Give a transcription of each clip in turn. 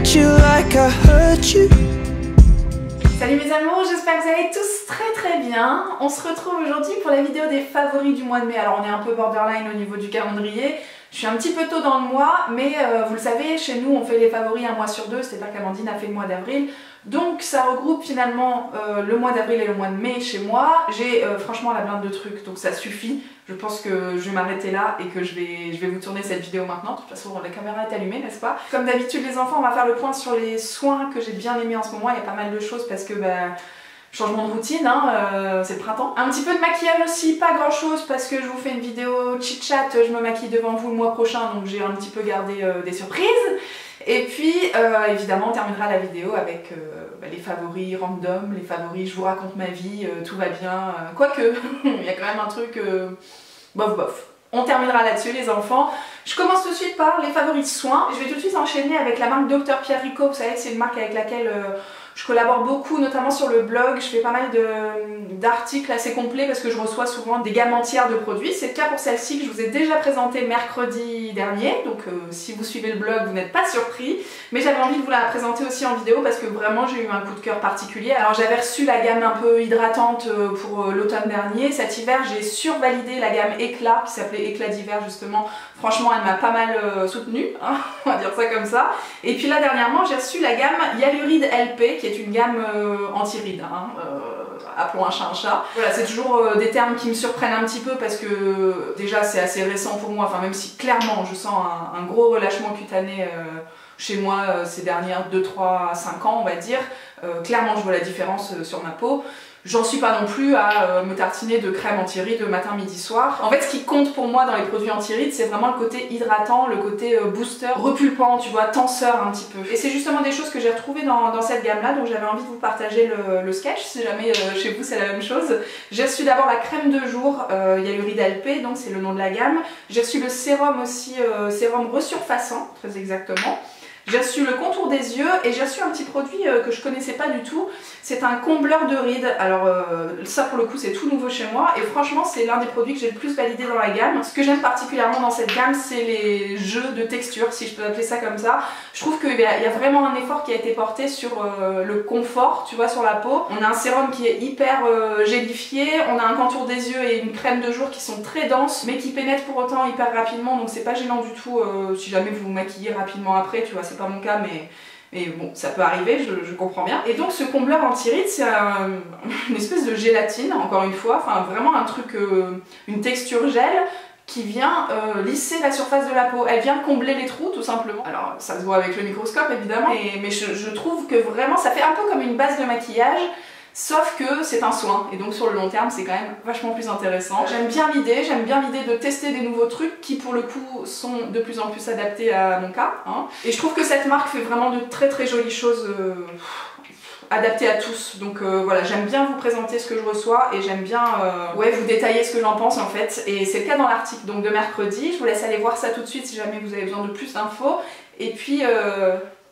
hurt you like I hurt you. Salut mes amours, j'espère que vous allez tous très bien. On se retrouve aujourd'hui pour la vidéo des favoris du mois de mai. Alors on est un peu borderline au niveau du calendrier. Je suis un petit peu tôt dans le mois, mais vous le savez, chez nous on fait les favoris un mois sur deux, c'est-à-dire qu'Amandine a fait le mois d'avril. Donc ça regroupe finalement le mois d'avril et le mois de mai chez moi. J'ai franchement la blinde de trucs, donc ça suffit. Je pense que je vais m'arrêter là et que je vais vous tourner cette vidéo maintenant. De toute façon la caméra est allumée, n'est-ce pas? Comme d'habitude les enfants, on va faire le point sur les soins que j'ai bien aimés en ce moment. Il y a pas mal de choses parce que changement de routine, hein, c'est le printemps. Un petit peu de maquillage aussi, pas grand chose parce que je vous fais une vidéo chit-chat, je me maquille devant vous le mois prochain, donc j'ai un petit peu gardé des surprises. Et puis évidemment on terminera la vidéo avec les favoris random, les favoris je vous raconte ma vie, tout va bien, quoique il y a quand même un truc bof bof. On terminera là-dessus les enfants. Je commence tout de suite par les favoris soins. Je vais tout de suite enchaîner avec la marque Dr Pierre Rico. Vous savez que c'est une marque avec laquelle je collabore beaucoup, notamment sur le blog. Je fais pas mal d'articles assez complets parce que je reçois souvent des gammes entières de produits. C'est le cas pour celle-ci que je vous ai déjà présentée mercredi dernier. Donc si vous suivez le blog, vous n'êtes pas surpris. Mais j'avais envie de vous la présenter aussi en vidéo parce que vraiment j'ai eu un coup de cœur particulier. Alors j'avais reçu la gamme un peu hydratante pour l'automne dernier. Cet hiver, j'ai survalidé la gamme Éclat qui s'appelait Éclat d'hiver justement. Franchement, elle m'a pas mal soutenue, hein, on va dire ça comme ça. Et puis là, dernièrement, j'ai reçu la gamme Hyaluride LP, qui est une gamme anti-rides, hein, appelons un chat un chat. Voilà, c'est toujours des termes qui me surprennent un petit peu parce que déjà, c'est assez récent pour moi, enfin même si clairement, je sens un gros relâchement cutané chez moi ces dernières 2, 3, 5 ans, on va dire. Clairement, je vois la différence sur ma peau. J'en suis pas non plus à me tartiner de crème anti-rides matin, midi, soir. En fait, ce qui compte pour moi dans les produits anti-rides, c'est vraiment le côté hydratant, le côté booster, repulpant, tu vois, tenseur un petit peu. Et c'est justement des choses que j'ai retrouvées dans cette gamme-là, donc j'avais envie de vous partager le sketch, si jamais chez vous c'est la même chose. J'ai reçu d'abord la crème de jour Hyaluride LP, donc c'est le nom de la gamme. J'ai reçu le sérum aussi, sérum resurfaçant, très exactement. J'ai reçu le contour des yeux et j'ai reçu un petit produit que je connaissais pas du tout. C'est un combleur de rides. Alors ça pour le coup c'est tout nouveau chez moi et franchement c'est l'un des produits que j'ai le plus validé dans la gamme. Ce que j'aime particulièrement dans cette gamme c'est les jeux de texture, si je peux appeler ça comme ça. Je trouve qu'il y a vraiment un effort qui a été porté sur le confort, tu vois, sur la peau. On a un sérum qui est hyper gélifié, on a un contour des yeux et une crème de jour qui sont très denses mais qui pénètrent pour autant hyper rapidement, donc c'est pas gênant du tout si jamais vous vous maquillez rapidement après, tu vois. C'est pas mon cas mais bon, ça peut arriver, je comprends bien. Et donc ce combleur anti-rides, c'est une espèce de gélatine, encore une fois, enfin vraiment un truc, une texture gel qui vient lisser la surface de la peau. Elle vient combler les trous tout simplement. Alors ça se voit avec le microscope évidemment, mais je trouve que vraiment ça fait un peu comme une base de maquillage. Sauf que c'est un soin et donc sur le long terme c'est quand même vachement plus intéressant. J'aime bien l'idée de tester des nouveaux trucs qui pour le coup sont de plus en plus adaptés à mon cas, hein. Et je trouve que cette marque fait vraiment de très jolies choses adaptées à tous. Donc voilà, j'aime bien vous présenter ce que je reçois et j'aime bien vous détailler ce que j'en pense en fait. Et c'est le cas dans l'article donc de mercredi. Je vous laisse aller voir ça tout de suite si jamais vous avez besoin de plus d'infos. Et puis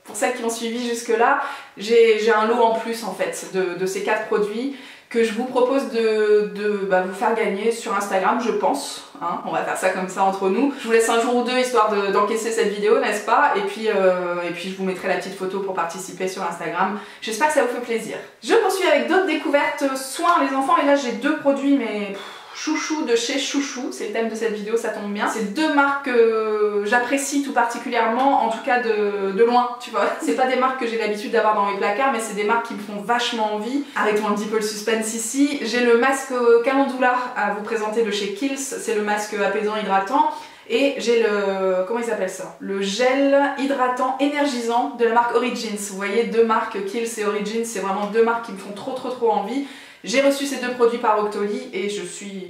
pour celles qui ont suivi jusque là, j'ai un lot en plus en fait de ces 4 produits que je vous propose de vous faire gagner sur Instagram, je pense, hein, on va faire ça comme ça entre nous. Je vous laisse un jour ou deux histoire d'encaisser cette vidéo, n'est-ce pas, et puis je vous mettrai la petite photo pour participer sur Instagram. J'espère que ça vous fait plaisir. Je poursuis avec d'autres découvertes soins les enfants, et là j'ai 2 produits mais chouchou de chez Chouchou, c'est le thème de cette vidéo, ça tombe bien. C'est 2 marques que j'apprécie tout particulièrement, en tout cas de loin, tu vois. C'est pas des marques que j'ai l'habitude d'avoir dans mes placards, mais c'est des marques qui me font vachement envie. Arrêtons un petit peu le suspense ici. J'ai le masque Calendula à vous présenter de chez Kiehl's, c'est le masque apaisant hydratant. Et j'ai le, comment il s'appelle ça? Le gel hydratant énergisant de la marque Origins. Vous voyez, 2 marques, Kiehl's et Origins, c'est vraiment 2 marques qui me font trop envie. J'ai reçu ces 2 produits par Octoly et je suis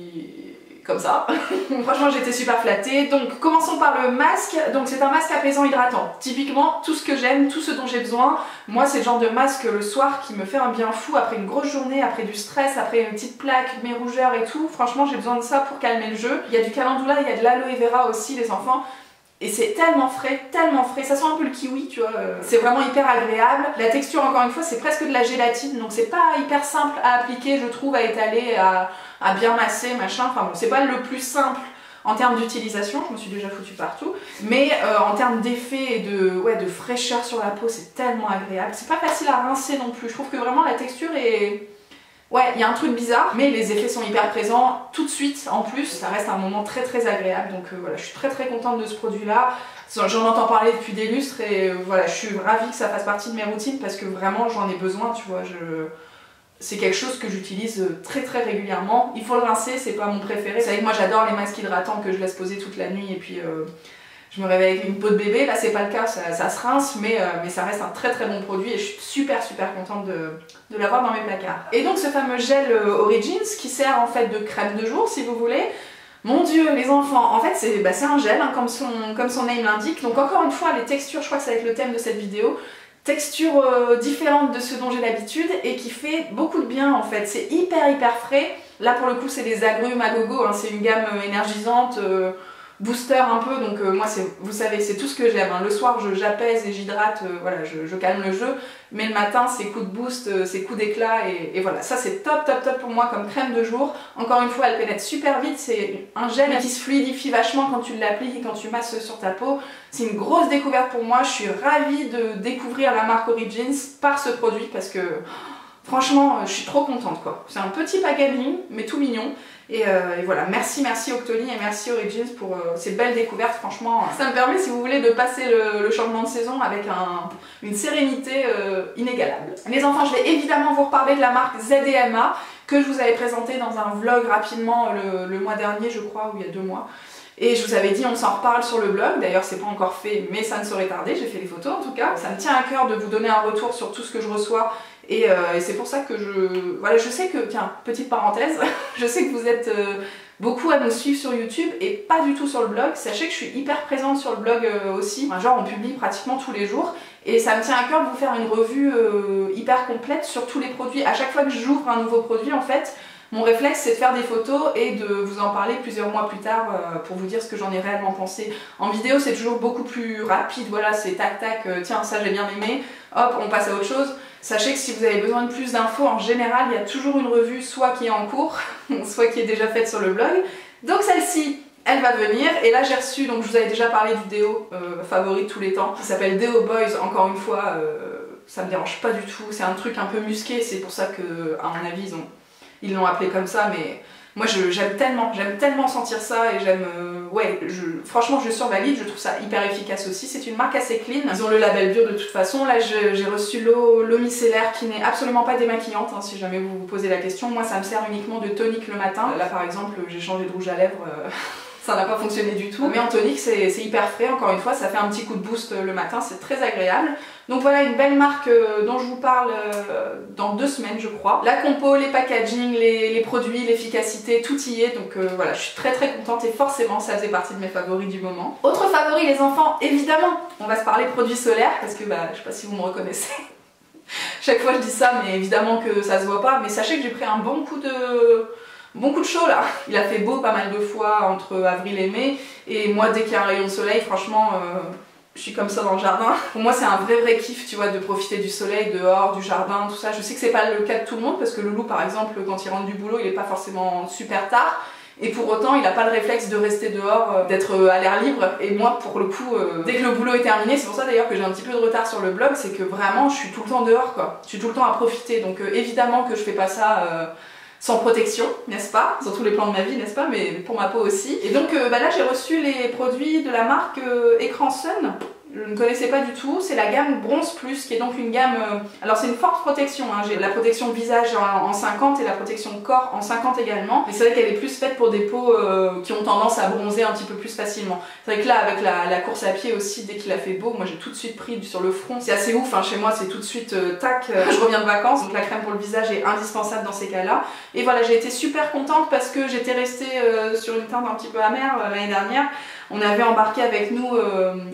comme ça. Franchement j'étais super flattée. Donc commençons par le masque. Donc c'est un masque apaisant hydratant. Typiquement tout ce que j'aime, tout ce dont j'ai besoin. Moi c'est le genre de masque le soir qui me fait un bien fou après une grosse journée, après du stress, après une petite plaque, mes rougeurs et tout. Franchement j'ai besoin de ça pour calmer le jeu. Il y a du calendula, il y a de l'aloe vera aussi les enfants. Et c'est tellement frais, ça sent un peu le kiwi, tu vois, c'est vraiment hyper agréable. La texture, encore une fois, c'est presque de la gélatine, donc c'est pas hyper simple à appliquer, je trouve, à étaler, à bien masser, machin. Enfin bon, c'est pas le plus simple En termes d'utilisation, je me suis déjà foutue partout, mais en termes d'effet et de fraîcheur sur la peau, c'est tellement agréable. C'est pas facile à rincer non plus, je trouve que vraiment la texture est... Ouais, il y a un truc bizarre, mais les effets sont hyper présents tout de suite en plus, ça reste un moment très très agréable, donc voilà, je suis très très contente de ce produit-là. J'en entends parler depuis des lustres et voilà, je suis ravie que ça fasse partie de mes routines parce que vraiment j'en ai besoin, tu vois, c'est quelque chose que j'utilise très très régulièrement. Il faut le rincer, c'est pas mon préféré. Vous savez que moi j'adore les masques hydratants que je laisse poser toute la nuit et puis je me réveille avec une peau de bébé. Là c'est pas le cas, ça se rince, mais ça reste un très très bon produit et je suis super super contente de l'avoir dans mes placards. Et donc ce fameux gel Origins qui sert en fait de crème de jour si vous voulez. Mon dieu, les enfants, en fait c'est un gel hein, comme son name l'indique. Donc encore une fois les textures, je crois que ça va être le thème de cette vidéo. Texture différente de ce dont j'ai l'habitude et qui fait beaucoup de bien en fait. C'est hyper frais. Là pour le coup c'est des agrumes à gogo, hein. C'est une gamme énergisante, booster un peu, donc moi vous savez c'est tout ce que j'aime. Hein. Le soir j'apaise et j'hydrate, voilà, je calme le jeu, mais le matin c'est coup de boost, c'est coup d'éclat et voilà, ça c'est top pour moi comme crème de jour. Encore une fois elle pénètre super vite, c'est un gel qui se fluidifie vachement quand tu l'appliques et quand tu masses sur ta peau. C'est une grosse découverte pour moi, je suis ravie de découvrir la marque Origins par ce produit parce que franchement je suis trop contente quoi. C'est un petit packaging mais tout mignon. Et voilà, merci Octoly et merci Origins pour ces belles découvertes, franchement ça me permet si vous voulez de passer le changement de saison avec une sérénité inégalable. Les enfants, je vais évidemment vous reparler de la marque ZMA que je vous avais présenté dans un vlog rapidement le mois dernier je crois, ou il y a 2 mois. Et je vous avais dit on s'en reparle sur le blog, d'ailleurs c'est pas encore fait mais ça ne saurait tarder, j'ai fait les photos en tout cas. Ça me tient à cœur de vous donner un retour sur tout ce que je reçois et c'est pour ça que voilà, je sais que, tiens, petite parenthèse, je sais que vous êtes beaucoup à me suivre sur YouTube et pas du tout sur le blog. Sachez que je suis hyper présente sur le blog aussi, genre on publie pratiquement tous les jours et ça me tient à cœur de vous faire une revue hyper complète sur tous les produits. À chaque fois que j'ouvre un nouveau produit en fait, mon réflexe c'est de faire des photos et de vous en parler plusieurs mois plus tard pour vous dire ce que j'en ai réellement pensé. En vidéo c'est toujours beaucoup plus rapide, voilà, c'est tac tac, tiens ça j'ai bien aimé, hop on passe à autre chose. Sachez que si vous avez besoin de plus d'infos, en général il y a toujours une revue soit qui est en cours, soit qui est déjà faite sur le blog. Donc celle-ci, elle va venir et là j'ai reçu, donc je vous avais déjà parlé du déo favori de tous les temps qui s'appelle Deo Boys, encore une fois ça me dérange pas du tout, c'est un truc un peu musqué, c'est pour ça que à mon avis ils l'ont appelé comme ça, mais moi j'aime tellement sentir ça et j'aime, ouais, franchement je survalide, je trouve ça hyper efficace aussi. C'est une marque assez clean, ils ont le label bio de toute façon. Là j'ai reçu l'eau micellaire qui n'est absolument pas démaquillante, hein, si jamais vous vous posez la question. Moi ça me sert uniquement de tonique le matin. Là par exemple j'ai changé de rouge à lèvres, ça n'a pas fonctionné du tout. Mais en tonique c'est hyper frais, encore une fois ça fait un petit coup de boost le matin, c'est très agréable. Donc voilà une belle marque dont je vous parle dans 2 semaines je crois. La compo, les packaging, les produits, l'efficacité, tout y est. Donc voilà, je suis très contente et forcément ça faisait partie de mes favoris du moment. Autre favori les enfants, évidemment, on va se parler produits solaires parce que je sais pas si vous me reconnaissez. Chaque fois je dis ça mais évidemment que ça se voit pas. Mais sachez que j'ai pris un bon coup de chaud là. Il a fait beau pas mal de fois entre avril et mai et moi dès qu'il y a un rayon de soleil franchement je suis comme ça dans le jardin. Pour moi c'est un vrai kiff tu vois de profiter du soleil dehors, du jardin, tout ça. Je sais que c'est pas le cas de tout le monde parce que Loulou par exemple quand il rentre du boulot il est pas forcément super tard et pour autant il a pas le réflexe de rester dehors, d'être à l'air libre et moi pour le coup dès que le boulot est terminé, c'est pour ça d'ailleurs que j'ai un petit peu de retard sur le blog, c'est que vraiment je suis tout le temps dehors quoi. Je suis tout le temps à profiter donc évidemment que je fais pas ça sans protection, n'est-ce pas? Sur tous les plans de ma vie, n'est-ce pas? Mais pour ma peau aussi. Et donc là j'ai reçu les produits de la marque Écran Sun. Je ne connaissais pas du tout, c'est la gamme Bronze Plus qui est donc une gamme, alors c'est une forte protection, hein. J'ai la protection visage en 50 et la protection corps en 50 également, mais c'est vrai qu'elle est plus faite pour des peaux qui ont tendance à bronzer un petit peu plus facilement. C'est vrai que là avec la course à pied aussi, dès qu'il a fait beau, moi j'ai tout de suite pris sur le front, c'est assez ouf, hein. Chez moi c'est tout de suite tac, je reviens de vacances, donc la crème pour le visage est indispensable dans ces cas-là. Et voilà, j'ai été super contente parce que j'étais restée sur une teinte un petit peu amère l'année dernière. On avait embarqué avec nous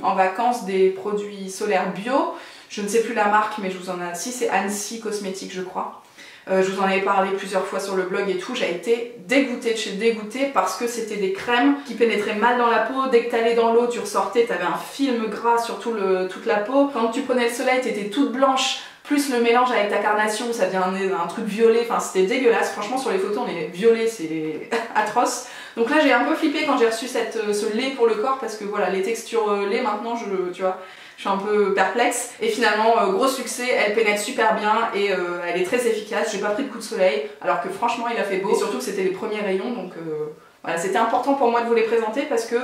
en vacances des produits solaires bio, je ne sais plus la marque mais je vous en ai, si c'est Annecy Cosmétiques je crois. Je vous en avais parlé plusieurs fois sur le blog et tout, j'ai été dégoûtée de chez dégoûtée parce que c'était des crèmes qui pénétraient mal dans la peau, dès que tu allais dans l'eau tu ressortais, tu avais un film gras sur toute la peau, quand tu prenais le soleil tu étais toute blanche plus le mélange avec ta carnation, ça devient un truc violet, enfin c'était dégueulasse. Franchement sur les photos on est violet, c'est atroce. Donc là j'ai un peu flippé quand j'ai reçu ce lait pour le corps parce que voilà, les textures lait maintenant tu vois, je suis un peu perplexe. Et finalement gros succès, elle pénètre super bien et elle est très efficace. J'ai pas pris de coup de soleil alors que franchement il a fait beau et surtout que c'était les premiers rayons, donc voilà, c'était important pour moi de vous les présenter parce que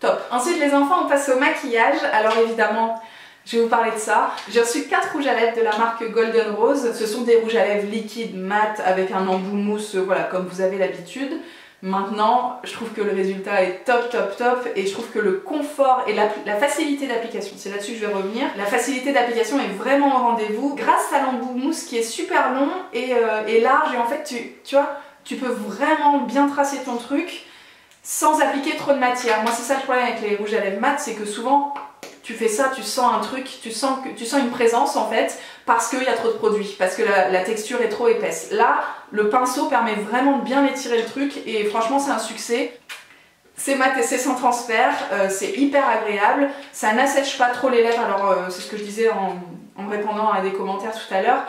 top. Ensuite les enfants, on passe au maquillage. Alors évidemment je vais vous parler de ça. J'ai reçu 4 rouges à lèvres de la marque Golden Rose. Ce sont des rouges à lèvres liquides mat avec un embout mousse, voilà, comme vous avez l'habitude. Maintenant, je trouve que le résultat est top et je trouve que le confort et la facilité d'application, c'est là-dessus que je vais revenir, la facilité d'application est vraiment au rendez-vous grâce à l'embout mousse qui est super long et large et en fait tu vois, tu peux vraiment bien tracer ton truc sans appliquer trop de matière. Moi c'est ça le problème avec les rouges à lèvres mat, c'est que souvent tu fais ça, tu sens un truc, tu sens une présence en fait parce qu'il y a trop de produits, parce que la texture est trop épaisse. Là, le pinceau permet vraiment de bien étirer le truc et franchement c'est un succès. C'est mat et c'est sans transfert, c'est hyper agréable, ça n'assèche pas trop les lèvres, alors c'est ce que je disais en répondant à des commentaires tout à l'heure.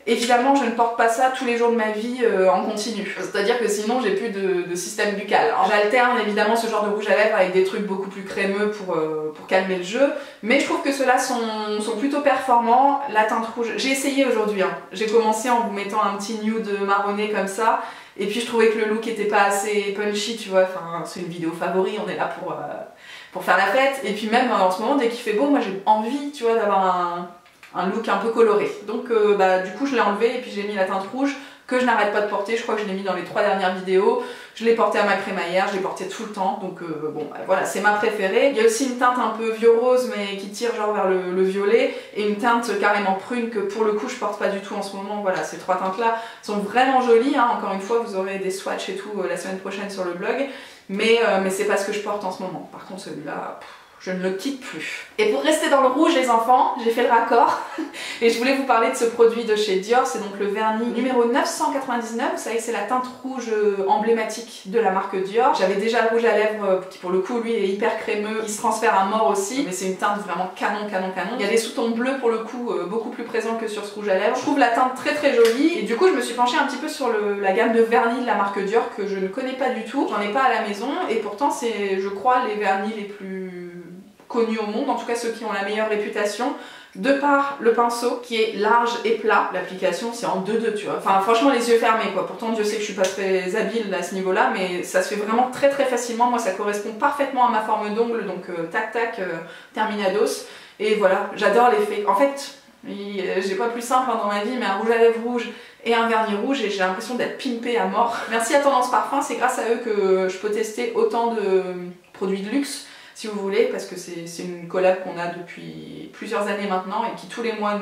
Évidemment, je ne porte pas ça tous les jours de ma vie en continu. C'est-à-dire que sinon, j'ai plus de système buccal. J'alterne évidemment ce genre de rouge à lèvres avec des trucs beaucoup plus crémeux pour calmer le jeu. Mais je trouve que ceux-là sont plutôt performants. La teinte rouge, j'ai essayé aujourd'hui. Hein. J'ai commencé en vous mettant un petit nude marronné comme ça. Et puis je trouvais que le look était pas assez punchy, tu vois. Enfin, c'est une vidéo favori, on est là pour faire la fête. Et puis même en ce moment, dès qu'il fait beau, moi j'ai envie, tu vois, d'avoir un look un peu coloré. Donc du coup je l'ai enlevé et puis j'ai mis la teinte rouge que je n'arrête pas de porter. Je crois que je l'ai mis dans les 3 dernières vidéos. Je l'ai porté à ma crémaillère, je l'ai porté tout le temps. Donc bon voilà, c'est ma préférée. Il y a aussi une teinte un peu vieux rose mais qui tire genre vers le violet et une teinte carrément prune que pour le coup je porte pas du tout en ce moment. Voilà, ces 3 teintes là sont vraiment jolies, hein. Encore une fois vous aurez des swatchs et tout la semaine prochaine sur le blog. Mais c'est pas ce que je porte en ce moment. Par contre celui-là, je ne le quitte plus. Et pour rester dans le rouge les enfants, j'ai fait le raccord et je voulais vous parler de ce produit de chez Dior. C'est donc le vernis numéro 999, vous savez c'est la teinte rouge emblématique de la marque Dior. J'avais déjà le rouge à lèvres qui pour le coup lui est hyper crémeux, il se transfère à mort aussi, mais c'est une teinte vraiment canon. Il y a des sous-tons bleus pour le coup beaucoup plus présents que sur ce rouge à lèvres. Je trouve la teinte très jolie et du coup je me suis penchée un petit peu sur la gamme de vernis de la marque Dior que je ne connais pas du tout. J'en ai pas à la maison et pourtant c'est je crois les vernis les plus connus au monde, en tout cas ceux qui ont la meilleure réputation, de par le pinceau qui est large et plat. L'application c'est en 2-2 tu vois, enfin franchement les yeux fermés quoi. Pourtant Dieu sait que je suis pas très habile à ce niveau là, mais ça se fait vraiment très facilement. Moi ça correspond parfaitement à ma forme d'ongle, donc tac terminados. Et voilà, j'adore l'effet. En fait j'ai pas plus simple dans ma vie, mais un rouge à lèvres rouge et un vernis rouge et j'ai l'impression d'être pimpée à mort. Merci à Tendance Parfum, c'est grâce à eux que je peux tester autant de produits de luxe si vous voulez, parce que c'est une collab qu'on a depuis plusieurs années maintenant et qui tous les mois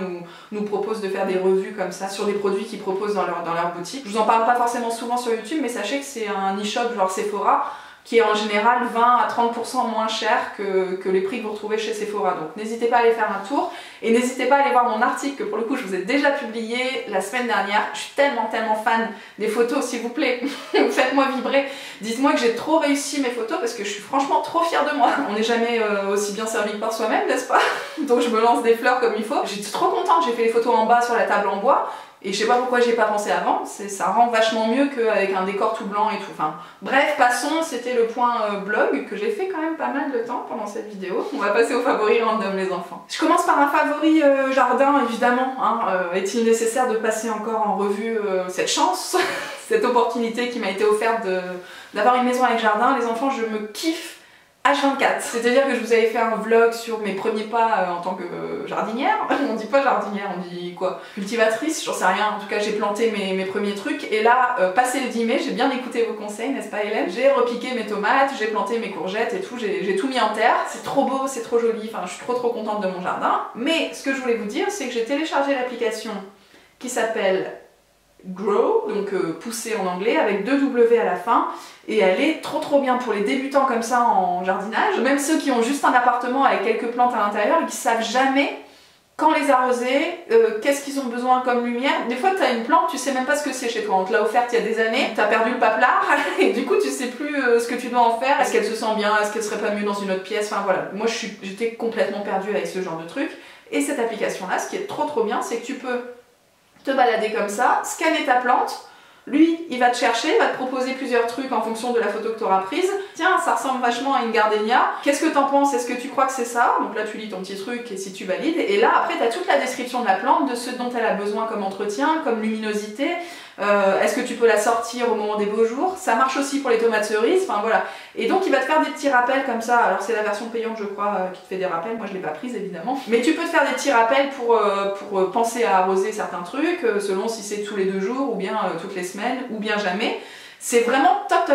nous propose de faire des revues comme ça sur des produits qu'ils proposent dans leur boutique. Je vous en parle pas forcément souvent sur YouTube, mais sachez que c'est un e-shop genre Sephora qui est en général 20 à 30% moins cher que les prix que vous retrouvez chez Sephora. Donc n'hésitez pas à aller faire un tour et n'hésitez pas à aller voir mon article que pour le coup je vous ai déjà publié la semaine dernière. Je suis tellement fan des photos, s'il vous plaît, faites-moi vibrer. Dites-moi que j'ai trop réussi mes photos parce que je suis franchement trop fière de moi. On n'est jamais aussi bien servi que par soi-même, n'est-ce pas? Donc je me lance des fleurs comme il faut. J'étais trop contente, j'ai fait les photos en bas sur la table en bois. Et je sais pas pourquoi j'y ai pas pensé avant, ça rend vachement mieux qu'avec un décor tout blanc et tout. Enfin, bref, passons, c'était le point blog que j'ai fait quand même pas mal de temps pendant cette vidéo. On va passer aux favoris random les enfants. Je commence par un favori jardin évidemment. Hein. Est-il nécessaire de passer encore en revue cette chance, cette opportunité qui m'a été offerte d'avoir une maison avec jardin? Les enfants, je me kiffe H24, c'est-à-dire que je vous avais fait un vlog sur mes premiers pas en tant que jardinière. On dit pas jardinière, on dit quoi? Cultivatrice, j'en sais rien. En tout cas j'ai planté mes premiers trucs et là, passé le 10 mai, j'ai bien écouté vos conseils, n'est-ce pas Hélène? J'ai repiqué mes tomates, j'ai planté mes courgettes et tout, j'ai tout mis en terre. C'est trop beau, c'est trop joli, enfin je suis trop contente de mon jardin. Mais ce que je voulais vous dire, c'est que j'ai téléchargé l'application qui s'appelle Grow, donc pousser en anglais, avec 2 W à la fin, et elle est trop bien pour les débutants comme ça en jardinage, même ceux qui ont juste un appartement avec quelques plantes à l'intérieur et qui savent jamais quand les arroser, qu'est-ce qu'ils ont besoin comme lumière. Des fois tu as une plante, tu sais même pas ce que c'est chez toi, on te l'a offerte il y a des années, tu as perdu le paplard et du coup tu sais plus ce que tu dois en faire. Est-ce qu'elle se sent bien, est-ce qu'elle serait pas mieux dans une autre pièce, enfin voilà, moi j'étais complètement perdue avec ce genre de truc. Et cette application-là, ce qui est trop bien, c'est que tu peux te balader comme ça, scanner ta plante. Lui, il va te chercher, va te proposer plusieurs trucs en fonction de la photo que tu auras prise. Tiens, ça ressemble vachement à une gardénia. Qu'est-ce que t'en penses? Est-ce que tu crois que c'est ça? Donc là, tu lis ton petit truc et si tu valides. Et là, après, tu as toute la description de la plante, de ce dont elle a besoin comme entretien, comme luminosité. Est-ce que tu peux la sortir au moment des beaux jours? Ça marche aussi pour les tomates cerises, enfin voilà. Et donc il va te faire des petits rappels comme ça. Alors c'est la version payante je crois qui te fait des rappels, moi je l'ai pas prise évidemment. Mais tu peux te faire des petles rappels pour penser à arroser certains trucs, selon si c'est tous les 2 jours ou bien toutes les semaines ou bien jamais. C'est vraiment top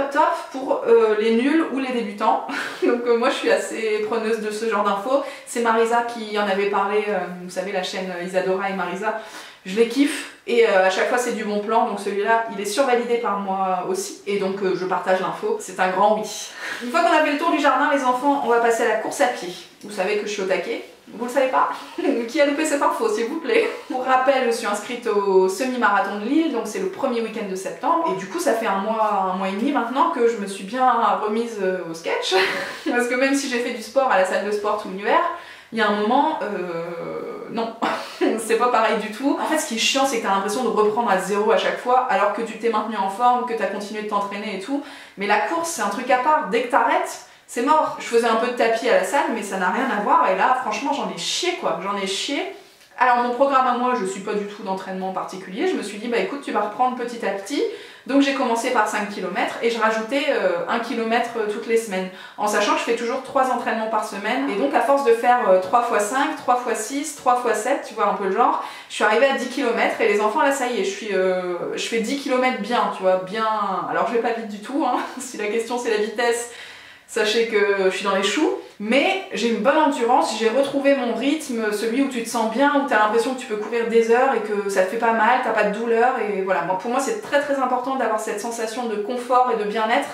pour les nuls ou les débutants. Donc moi je suis assez preneuse de ce genre d'infos. C'est Marisa qui en avait parlé, vous savez la chaîne Isadora et Marisa. Je les kiffe et à chaque fois c'est du bon plan, donc celui-là il est survalidé par moi aussi et donc je partage l'info, c'est un grand oui. Une fois qu'on a fait le tour du jardin les enfants, on va passer à la course à pied. Vous savez que je suis au taquet, vous le savez pas? Qui a loupé cette info s'il vous plaît? Pour rappel, je suis inscrite au semi-marathon de Lille, donc c'est le premier week-end de septembre et du coup ça fait un mois et demi maintenant que je me suis bien remise au sketch parce que même si j'ai fait du sport à la salle de sport tout l'hiver, il y a un moment, non, c'est pas pareil du tout. En fait, ce qui est chiant, c'est que t'as l'impression de reprendre à zéro à chaque fois, alors que tu t'es maintenu en forme, que t'as continué de t'entraîner et tout. Mais la course, c'est un truc à part. Dès que t'arrêtes, c'est mort. Je faisais un peu de tapis à la salle, mais ça n'a rien à voir. Et là, franchement, j'en ai chié, quoi. J'en ai chié. Alors, mon programme à moi, je suis pas du tout d'entraînement particulier. Je me suis dit, bah écoute, tu vas reprendre petit à petit. Donc j'ai commencé par 5 km et je rajoutais 1 km toutes les semaines, en sachant que je fais toujours 3 entraînements par semaine. Et donc à force de faire 3 x 5, 3 x 6, 3 x 7, tu vois un peu le genre, je suis arrivée à 10 km et les enfants là ça y est, je fais 10 km bien, tu vois, bien. Alors je vais pas vite du tout, hein. Si la question c'est la vitesse, sachez que je suis dans les choux, mais j'ai une bonne endurance, j'ai retrouvé mon rythme, celui où tu te sens bien, où tu as l'impression que tu peux courir des heures et que ça te fait pas mal, t'as pas de douleur, et voilà. Bon, pour moi c'est très important d'avoir cette sensation de confort et de bien-être,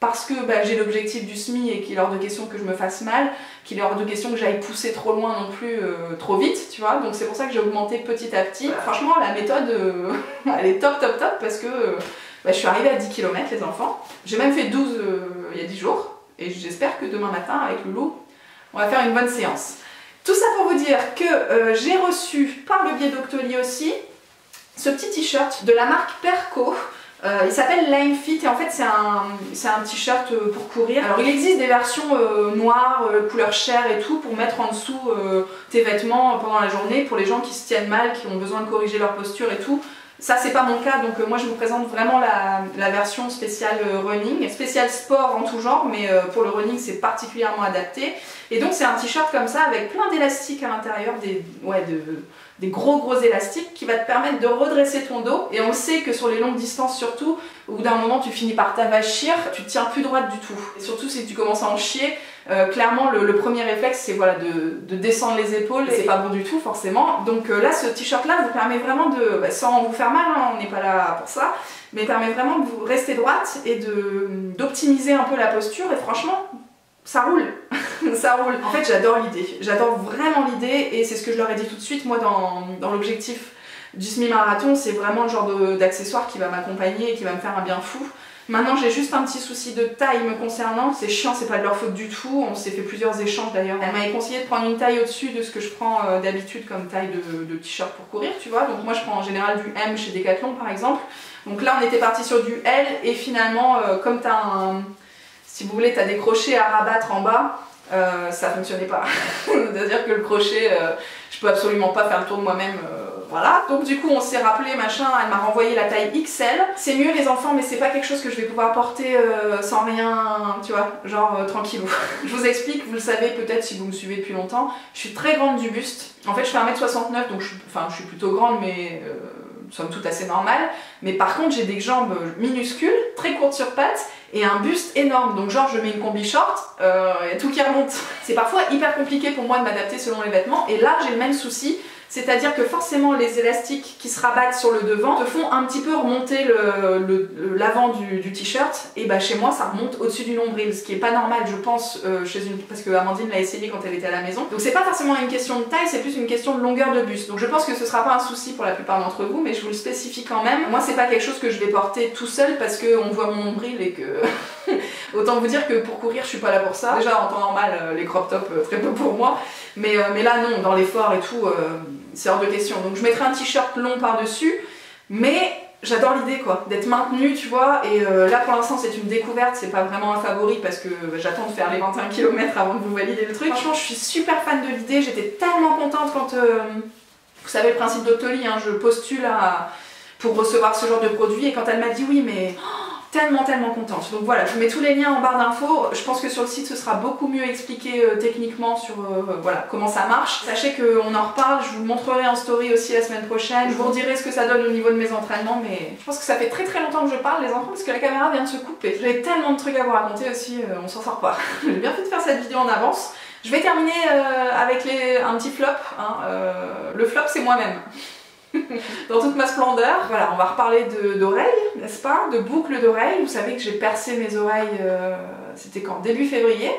parce que bah, j'ai l'objectif du SMI et qu'il est hors de question que je me fasse mal, qu'il est hors de question que j'aille pousser trop loin non plus, trop vite, tu vois, donc c'est pour ça que j'ai augmenté petit à petit. Franchement la méthode, elle est top parce que bah, je suis arrivée à 10 km les enfants, j'ai même fait 12 il y a 10 jours, et j'espère que demain matin, avec Loulou, on va faire une bonne séance. Tout ça pour vous dire que j'ai reçu, par le biais d'Octoly aussi, ce petit t-shirt de la marque Perco. Il s'appelle Lime Fit et en fait c'est un t-shirt pour courir. Alors il existe des versions noires, couleur chair et tout, pour mettre en dessous tes vêtements pendant la journée, pour les gens qui se tiennent mal, qui ont besoin de corriger leur posture et tout. Ça c'est pas mon cas, donc moi je vous présente vraiment la version spéciale running, spéciale sport en tout genre, mais pour le running c'est particulièrement adapté. Et donc c'est un t-shirt comme ça avec plein d'élastiques à l'intérieur, des gros élastiques qui va te permettre de redresser ton dos. Et on sait que sur les longues distances surtout, au bout d'un moment tu finis par t'avachir, tu te tiens plus droite du tout. Et surtout si tu commences à en chier, clairement le premier réflexe c'est voilà, de descendre les épaules, et c'est pas bon du tout forcément. Donc là ce t-shirt là vous permet vraiment de, sans vous faire mal, hein, on n'est pas là pour ça, mais permet vraiment de vous rester droite et d'optimiser un peu la posture, et franchement ça roule. Ça roule. En fait j'adore l'idée, j'adore vraiment l'idée, et c'est ce que je leur ai dit tout de suite. Moi dans l'objectif du semi-marathon, c'est vraiment le genre d'accessoire qui va m'accompagner et qui va me faire un bien fou. Maintenant j'ai juste un petit souci de taille me concernant, c'est chiant, c'est pas de leur faute du tout, on s'est fait plusieurs échanges d'ailleurs. Elle m'avait conseillé de prendre une taille au-dessus de ce que je prends d'habitude comme taille de t-shirt pour courir, tu vois. Donc moi je prends en général du M chez Decathlon par exemple. Donc là on était parti sur du L, et finalement comme t'as si vous voulez, t'as des crochets à rabattre en bas, ça fonctionnait pas. C'est-à-dire que le crochet, je peux absolument pas faire le tour de moi-même, voilà. Donc du coup on s'est rappelé, machin, elle m'a renvoyé la taille XL. C'est mieux les enfants, mais c'est pas quelque chose que je vais pouvoir porter sans rien, tu vois, genre tranquillou. Je vous explique, vous le savez peut-être si vous me suivez depuis longtemps, je suis très grande du buste. En fait je fais 1m69, donc je suis plutôt grande, mais somme toute assez normale. Mais par contre j'ai des jambes minuscules, très courtes sur pattes, et un buste énorme, donc genre je mets une combi short, y a tout qui remonte. C'est parfois hyper compliqué pour moi de m'adapter selon les vêtements, et là j'ai le même souci, C'est-à-dire que forcément les élastiques qui se rabattent sur le devant te font un petit peu remonter l'avant du t-shirt, et bah chez moi ça remonte au-dessus du nombril, ce qui est pas normal je pense parce que Amandine l'a essayé quand elle était à la maison. Donc c'est pas forcément une question de taille, c'est plus une question de longueur de buste. Donc je pense que ce sera pas un souci pour la plupart d'entre vous, mais je vous le spécifie quand même. Moi c'est pas quelque chose que je vais porter tout seul parce qu'on voit mon nombril et que... Autant vous dire que pour courir je suis pas là pour ça. Déjà en temps normal les crop tops très peu pour moi, mais là non, dans l'effort et tout c'est hors de question. Donc je mettrai un t-shirt long par dessus, mais j'adore l'idée quoi, d'être maintenue tu vois, et là pour l'instant c'est une découverte, c'est pas vraiment un favori parce que j'attends de faire les 21 km avant de vous valider le truc. Franchement je suis super fan de l'idée, j'étais tellement contente quand, vous savez le principe d'Octoly, hein, je postule pour recevoir ce genre de produit, et quand elle m'a dit oui mais... tellement contente. Donc voilà, je vous mets tous les liens en barre d'infos. Je pense que sur le site ce sera beaucoup mieux expliqué techniquement sur voilà, comment ça marche. Sachez qu'on en reparle, je vous le montrerai en story aussi la semaine prochaine. Je vous redirai ce que ça donne au niveau de mes entraînements, mais je pense que ça fait très longtemps que je parle les enfants parce que la caméra vient de se couper. J'avais tellement de trucs à vous raconter aussi, on s'en sort pas. J'ai bien fait de faire cette vidéo en avance. Je vais terminer avec un petit flop. Hein. Le flop c'est moi-même. Dans toute ma splendeur. Voilà, on va reparler d'oreilles, n'est-ce pas? De boucles d'oreilles. Vous savez que j'ai percé mes oreilles, c'était quand? Début février.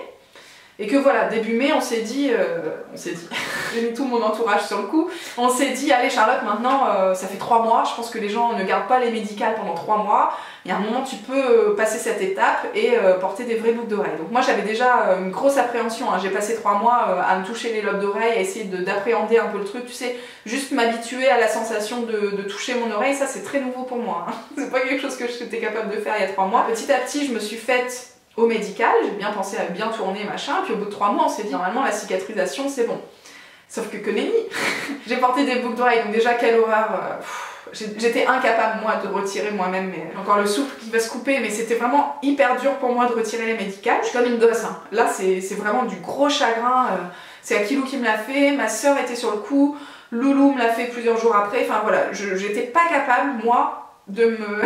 Et que voilà, début mai, on s'est dit, j'ai mis tout mon entourage sur le coup, on s'est dit, allez Charlotte, maintenant, ça fait 3 mois, je pense que les gens ne gardent pas les médicales pendant 3 mois, il y a un moment tu peux passer cette étape et porter des vraies boucles d'oreilles. Donc moi j'avais déjà une grosse appréhension, hein. J'ai passé 3 mois à me toucher les lobes d'oreilles, à essayer d'appréhender un peu le truc, tu sais, juste m'habituer à la sensation de toucher mon oreille, ça c'est très nouveau pour moi, hein. C'est pas quelque chose que j'étais capable de faire il y a 3 mois. Petit à petit je me suis faite au médical, j'ai bien pensé à bien tourner machin, puis au bout de 3 mois on s'est dit normalement la cicatrisation c'est bon. Sauf que nenni. J'ai porté des boucles d'oreilles, donc déjà quelle horreur. J'étais incapable moi de retirer moi-même, mais encore le souffle qui va se couper, mais c'était vraiment hyper dur pour moi de retirer les médicales. Je suis comme une gosse, hein. Là c'est vraiment du gros chagrin, c'est Akilou qui me l'a fait, ma soeur était sur le coup, Loulou me l'a fait plusieurs jours après, enfin voilà, j'étais pas capable moi de me...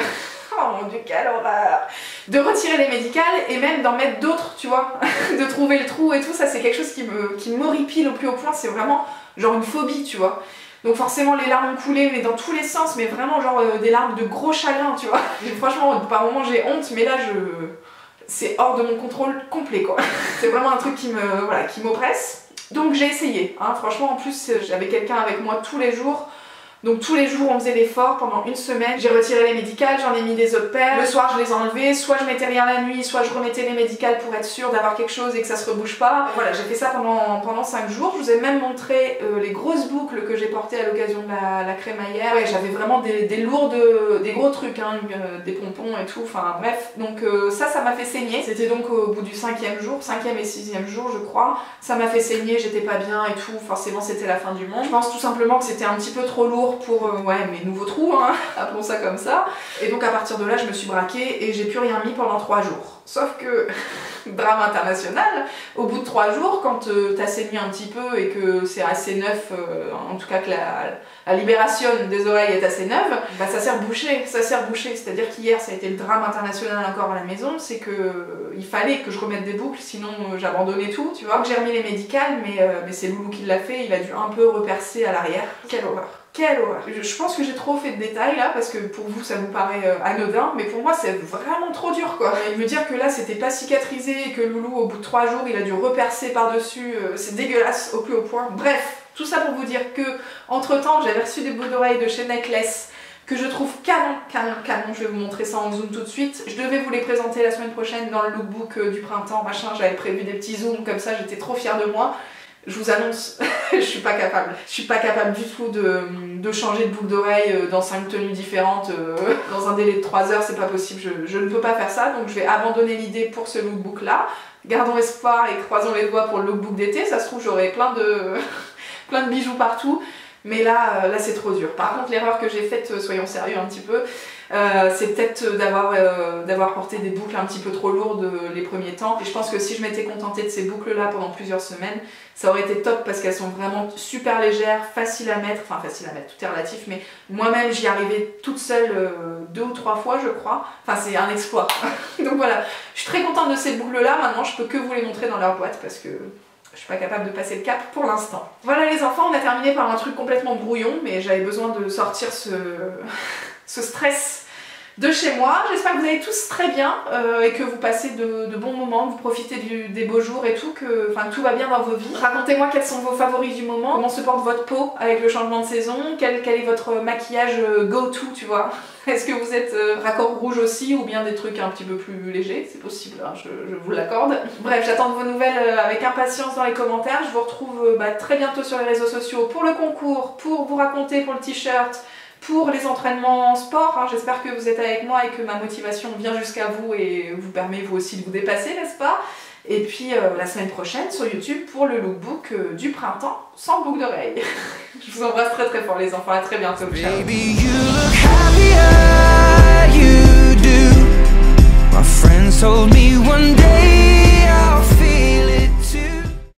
Oh mon dieu, quelle horreur! De retirer les médicales et même d'en mettre d'autres, tu vois, de trouver le trou et tout, ça c'est quelque chose qui m'horripile au plus haut point, c'est vraiment genre une phobie, tu vois. Donc forcément les larmes ont coulé, mais dans tous les sens, mais vraiment genre des larmes de gros chagrin, tu vois. Et franchement, par moments j'ai honte, mais là c'est hors de mon contrôle complet, quoi. C'est vraiment un truc qui m'oppresse. Donc j'ai essayé, hein. Franchement en plus j'avais quelqu'un avec moi tous les jours. Donc tous les jours on faisait l'effort pendant une semaine, j'ai retiré les médicales, j'en ai mis des autres paires, le soir je les enlevais, soit je mettais rien la nuit, soit je remettais les médicales pour être sûre d'avoir quelque chose et que ça se rebouge pas. Voilà, j'ai fait ça pendant 5 jours, je vous ai même montré les grosses boucles que j'ai portées à l'occasion de la crémaillère. Ouais, j'avais vraiment des gros trucs, hein, des pompons et tout, enfin bref. Donc ça m'a fait saigner, c'était donc au bout du 5e jour, 5e et 6e jour je crois, ça m'a fait saigner, j'étais pas bien et tout, forcément c'était la fin du monde. Je pense tout simplement que c'était un petit peu trop lourd pour ouais, mes nouveaux trous, hein, appelons ça comme ça. Et donc à partir de là, je me suis braquée et j'ai plus rien mis pendant 3 jours. Sauf que, drame international, au bout de 3 jours, quand t'as saigné un petit peu et que c'est assez neuf, en tout cas que la libération des oreilles est assez neuve, bah ça sert bouché, c'est-à-dire qu'hier ça a été le drame international encore à la maison, c'est que il fallait que je remette des boucles, sinon j'abandonnais tout, tu vois. J'ai remis les médicales, mais c'est Loulou qui l'a fait, il a dû un peu repercer à l'arrière. Quelle horreur! Quelle horreur! Je pense que j'ai trop fait de détails là, parce que pour vous ça vous paraît anodin, mais pour moi c'est vraiment trop dur quoi. Et me dire que là c'était pas cicatrisé et que Loulou au bout de 3 jours il a dû repercer par-dessus, c'est dégueulasse au plus haut point. Bref, tout ça pour vous dire que entre temps j'avais reçu des boucles d'oreilles de chez Necklace que je trouve canon, je vais vous montrer ça en zoom tout de suite. Je devais vous les présenter la semaine prochaine dans le lookbook du printemps, machin, j'avais prévu des petits zooms comme ça, j'étais trop fière de moi. Je vous annonce, je suis pas capable. Je suis pas capable du tout de changer de boucle d'oreille dans 5 tenues différentes dans un délai de 3 heures, c'est pas possible, je ne peux pas faire ça, donc je vais abandonner l'idée pour ce lookbook là. Gardons espoir et croisons les doigts pour le lookbook d'été, ça se trouve j'aurai plein de bijoux partout, mais là c'est trop dur. Par contre l'erreur que j'ai faite, soyons sérieux un petit peu, c'est peut-être d'avoir porté des boucles un petit peu trop lourdes les premiers temps, et je pense que si je m'étais contentée de ces boucles là pendant plusieurs semaines, ça aurait été top parce qu'elles sont vraiment super légères, faciles à mettre, enfin faciles à mettre, tout est relatif, mais moi-même j'y arrivais toute seule 2 ou 3 fois je crois, enfin c'est un exploit. Donc voilà, je suis très contente de ces boucles là, maintenant je peux que vous les montrer dans leur boîte parce que je suis pas capable de passer le cap pour l'instant. Voilà les enfants, on a terminé par un truc complètement brouillon, mais j'avais besoin de sortir ce stress de chez moi. J'espère que vous allez tous très bien et que vous passez de bons moments, que vous profitez des beaux jours et tout, que tout va bien dans vos vies. Racontez-moi quels sont vos favoris du moment, comment se porte votre peau avec le changement de saison, quel est votre maquillage go-to, tu vois. Est-ce que vous êtes raccord rouge aussi ou bien des trucs un petit peu plus légers? C'est possible, hein, je vous l'accorde. Bref, j'attends de vos nouvelles avec impatience dans les commentaires. Je vous retrouve très bientôt sur les réseaux sociaux pour le concours, pour vous raconter pour le t-shirt, pour les entraînements en sport, hein. J'espère que vous êtes avec moi et que ma motivation vient jusqu'à vous et vous permet vous aussi de vous dépasser, n'est-ce pas? Et puis la semaine prochaine sur YouTube pour le lookbook du printemps sans boucle d'oreille. Je vous embrasse très très fort les enfants, à très bientôt. Ciao. Baby, you look happier, you do. My friends told me one day